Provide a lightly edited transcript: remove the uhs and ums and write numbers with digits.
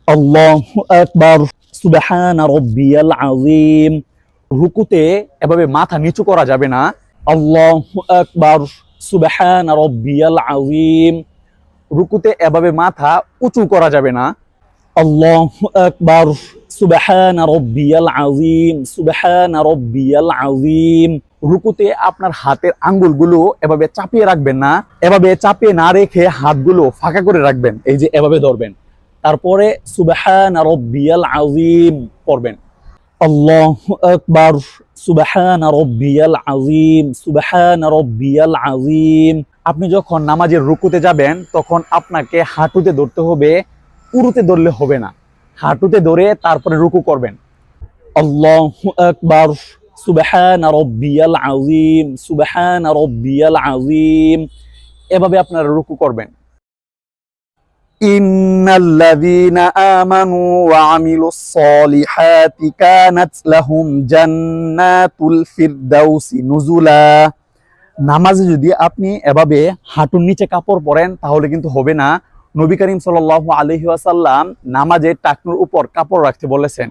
আল্লাহু আকবার, সুবহান রাব্বিয়াল আযীম। রুকুতে এভাবে মাথা নিচু করা যাবে না। আল্লাহু আকবার, সুবহান রাব্বিয়াল আযীম। রুকুতে এভাবে মাথা উঁচু করা যাবে না। আল্লাহু আকবার, সুবহান রাব্বিয়াল আযীম, সুবহান রাব্বিয়াল আযীম। রুকুতে আপনার হাতের আঙ্গুলগুলো এভাবে চাপিয়ে রাখবেন না। এভাবে চাপিয়ে না রেখে হাতগুলো ফাঁকা করে রাখবেন। এই যে এভাবে ধরবেন, তারপরে সুবহান রাব্বিয়াল আযীম পড়বেন। আল্লাহু আকবার, সুবহান রাব্বিয়াল আযীম, সুবহান রাব্বিয়াল আযীম। আপনি যখন নামাজের রুকুতে যাবেন তখন আপনাকে হাঁটুতে ধরতে হবে, পুরুতে ধরলে হবে না। হাঁটুতে ধরে তারপরে রুকু করবেন। আল্লাহু আকবার, সুবহান রাব্বিয়াল আযীম, সুবহান রাব্বিয়াল আযীম। এভাবে আপনারা রুকু করবেন। ইন্নাল্লাযীনা আমানু ওয়া আমিলুস সলিহাতি কানাত লাহুম জান্নাতুল ফিরদাউসি নুজুলা। নামাজে যদি আপনি এভাবে হাঁটুর নিচে কাপড় পরেন তাহলে কিন্তু হবে না। নবী করিম সাল্লাল্লাহু আলাইহি ওয়াসাল্লাম নামাজে টাকনুর উপর কাপড় রাখতে বলেছেন।